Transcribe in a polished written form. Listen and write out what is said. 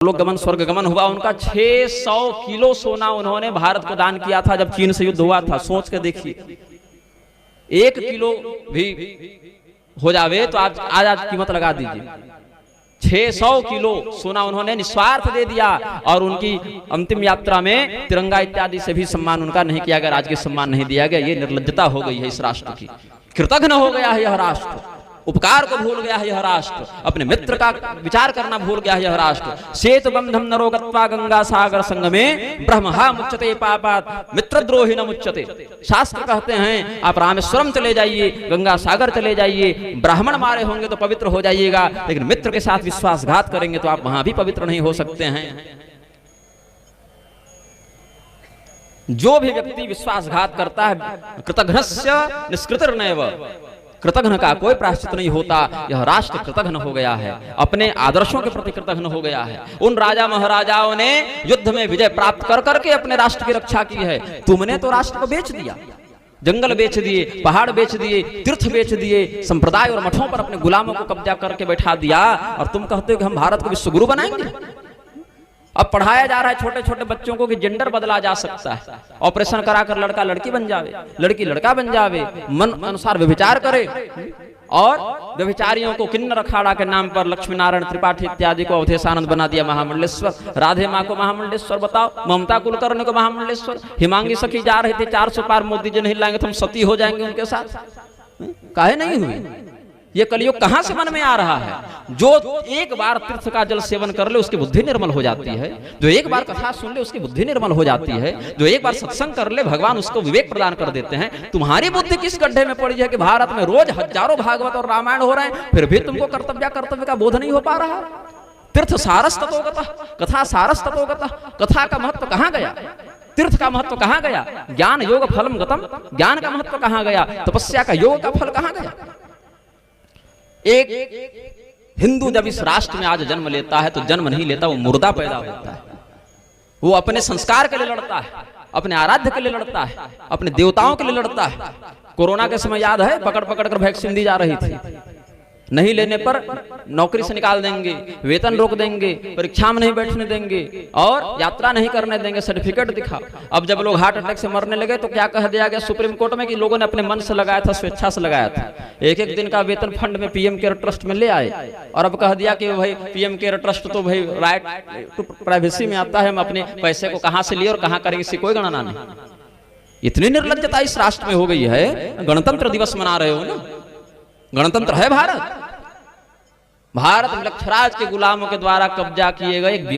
परलोक गमन स्वर्ग गमन हुआ उनका। 600 किलो सोना उन्होंने भारत को दान किया था जब चीन से युद्ध हुआ था। सोच के देखिए, 1 किलो भी हो जावे तो आप आज कीमत लगा दीजिए। 600 किलो सोना उन्होंने निस्वार्थ दे दिया और उनकी अंतिम यात्रा में तिरंगा इत्यादि से भी सम्मान उनका नहीं किया गया, राजकीय सम्मान नहीं दिया गया। ये निर्लज्जता हो गई है इस राष्ट्र की। कृतघ्न हो गया है यह राष्ट्र, उपकार को भूल गया है यह राष्ट्र, अपने मित्र का विचार करना भूल गया है यह राष्ट्र। सेतु बंधम नरो गत्वा गंगा सागर संगमे ब्रह्महा मुच्यते पापात् मित्रद्रोही न मुच्यते। शास्त्र कहते हैं आप रामेश्वरम चले जाइए, गंगा सागर चले जाइए, ब्राह्मण मारे होंगे तो पवित्र हो जाइएगा, लेकिन मित्र के साथ विश्वासघात करेंगे तो आप वहां भी पवित्र नहीं हो सकते हैं। जो भी व्यक्ति विश्वासघात करता है, कृतघ्नस्य निष्कृतिर्नैव, कृतघ्न का कोई प्रायश्चित नहीं होता। यह राष्ट्र कृतघ्न हो गया है, अपने आदर्शों के प्रति कृतघ्न हो गया है। उन राजा महाराजाओं ने युद्ध में विजय प्राप्त कर करके अपने राष्ट्र की रक्षा की है। तुमने तो राष्ट्र को बेच दिया, जंगल बेच दिए, पहाड़ बेच दिए, तीर्थ बेच दिए, संप्रदाय और मठों पर अपने गुलामों को कब्जा करके बैठा दिया, और तुम कहते हो कि हम भारत को विश्व गुरु बनाएंगे। अब पढ़ाया जा रहा है छोटे छोटे बच्चों को कि जेंडर बदला जा सकता है, ऑपरेशन कराकर लड़का लड़की बन जावे, लड़की लड़का बन जावे, मन अनुसार व्यभिचार करे, और व्यभिचारियों को किन्नर अखाड़ा के नाम पर लक्ष्मी नारायण त्रिपाठी इत्यादि को अवधेशानंद बना दिया महामंडलेश्वर, राधे माँ को महामंडलेश्वर बताओ, ममता कुलकर्णी को महामंडलेश्वर, हिमांगी सखी जा रहे थे 400 पार, मोदी जी नहीं लाएंगे तो हम सती हो जाएंगे उनके साथ। काहे नहीं हुई? ये कलयुग कहां से मन में आ रहा है? जो एक बार तीर्थ का जल सेवन कर ले उसकी बुद्धि निर्मल हो जाती है, जो एक बार कथा सुन ले उसकी बुद्धि निर्मल हो जाती है, जो एक बार सत्संग कर ले भगवान उसको विवेक प्रदान कर देते हैं। तुम्हारी बुद्धि किस गड्ढे में पड़ी है कि भारत में रोज हजारों भागवत और रामायण हो रहे हैं, फिर भी तुमको कर्तव्य का बोध नहीं हो पा रहा? तीर्थ सारस ततोगतः, कथा सारस ततोगतः, कथा का महत्व कहां गया? तीर्थ का महत्व कहां गया? ज्ञान योग फलम गतम, ज्ञान का महत्व कहां गया? तपस्या का योग का फल कहां गया? एक हिंदू जब इस राष्ट्र में आज जन्म लेता है तो जन्म नहीं लेता, वो मुर्दा पैदा होता है। वो अपने संस्कार के लिए लड़ता है, अपने आराध्य के लिए लड़ता है, अपने देवताओं के लिए लड़ता है। कोरोना के समय याद है, पकड़ पकड़ कर वैक्सीन दी जा रही थी, नहीं लेने पर नौकरी से निकाल देंगे, वेतन रोक देंगे, परीक्षा में नहीं बैठने देंगे और यात्रा नहीं करने देंगे, सर्टिफिकेट दिखा। अब जब लोग हार्ट अटैक से मरने लगे तो क्या कह दिया गया सुप्रीम कोर्ट में कि लोगों ने अपने मन से लगाया था, स्वेच्छा से लगाया था। एक एक दिन का वेतन फंड में पीएम केयर ट्रस्ट में ले आए, और अब कह दिया कि भाई पीएम केयर ट्रस्ट तो भाई राइट टू प्राइवेसी में आता है, हम अपने पैसे को कहां से लिए और कहां करेंगे इसकी कोई गणना नहीं। इतनी निर्लज्जता इस राष्ट्र में हो गई है। गणतंत्र दिवस मना रहे हो ना, गणतंत्र है भारत। भारत में लक्षराज के गुलामों के द्वारा कब्जा किए गए